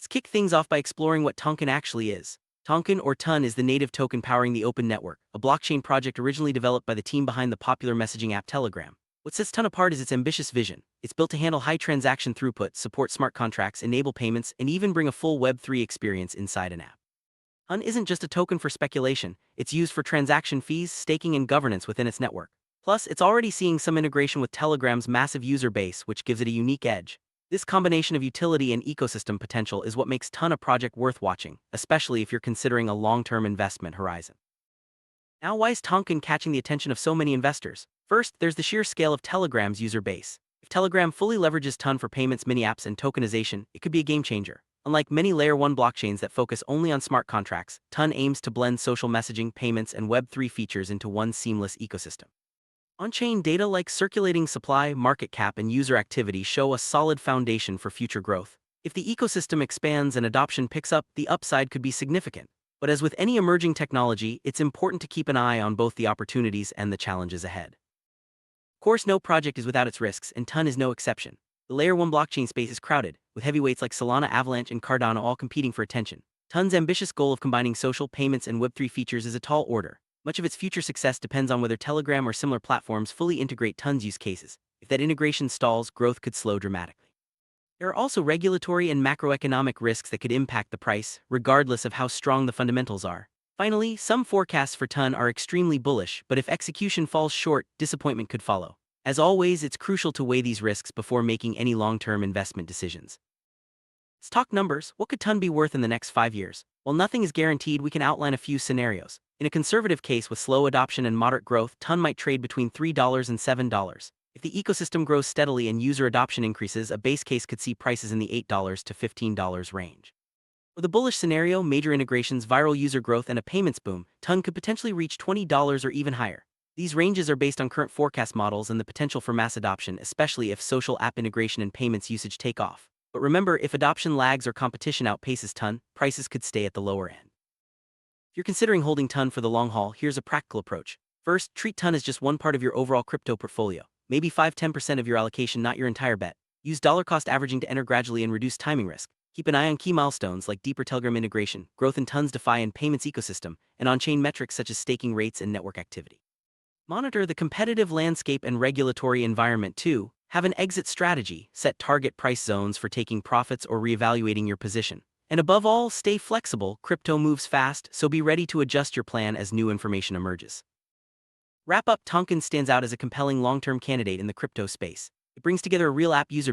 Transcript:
Let's kick things off by exploring what Toncoin actually is. Toncoin, or TON, is the native token powering the Open Network, a blockchain project originally developed by the team behind the popular messaging app Telegram. What sets TON apart is its ambitious vision. It's built to handle high transaction throughput, support smart contracts, enable payments, and even bring a full Web3 experience inside an app. TON isn't just a token for speculation, it's used for transaction fees, staking, and governance within its network. Plus, it's already seeing some integration with Telegram's massive user base, which gives it a unique edge. This combination of utility and ecosystem potential is what makes TON a project worth watching, especially if you're considering a long-term investment horizon. Now, why is Toncoin catching the attention of so many investors? First, there's the sheer scale of Telegram's user base. If Telegram fully leverages TON for payments, mini apps, and tokenization, it could be a game changer. Unlike many Layer 1 blockchains that focus only on smart contracts, TON aims to blend social messaging, payments, and Web3 features into one seamless ecosystem. On-chain data like circulating supply, market cap, and user activity show a solid foundation for future growth. If the ecosystem expands and adoption picks up, the upside could be significant. But as with any emerging technology, it's important to keep an eye on both the opportunities and the challenges ahead. Of course, no project is without its risks, and TON is no exception. The Layer 1 blockchain space is crowded, with heavyweights like Solana, Avalanche, and Cardano all competing for attention. TON's ambitious goal of combining social, payments, and Web3 features is a tall order. Much of its future success depends on whether Telegram or similar platforms fully integrate TON's use cases. If that integration stalls, growth could slow dramatically. There are also regulatory and macroeconomic risks that could impact the price, regardless of how strong the fundamentals are. Finally, some forecasts for TON are extremely bullish, but if execution falls short, disappointment could follow. As always, it's crucial to weigh these risks before making any long-term investment decisions. Let's talk numbers. What could TON be worth in the next 5 years? While nothing is guaranteed, we can outline a few scenarios. In a conservative case with slow adoption and moderate growth, TON might trade between $3 and $7. If the ecosystem grows steadily and user adoption increases, a base case could see prices in the $8 to $15 range. With a bullish scenario, major integrations, viral user growth, and a payments boom, TON could potentially reach $20 or even higher. These ranges are based on current forecast models and the potential for mass adoption, especially if social app integration and payments usage take off. But remember, if adoption lags or competition outpaces TON, prices could stay at the lower end. If you're considering holding TON for the long haul, here's a practical approach. First, treat TON as just one part of your overall crypto portfolio. Maybe 5–10% of your allocation, not your entire bet. Use dollar cost averaging to enter gradually and reduce timing risk. Keep an eye on key milestones like deeper Telegram integration, growth in TON's DeFi and payments ecosystem, and on-chain metrics such as staking rates and network activity. Monitor the competitive landscape and regulatory environment too. Have an exit strategy, set target price zones for taking profits or reevaluating your position. And above all, stay flexible. Crypto moves fast, so be ready to adjust your plan as new information emerges. Wrap up, Toncoin stands out as a compelling long-term candidate in the crypto space. It brings together a real app user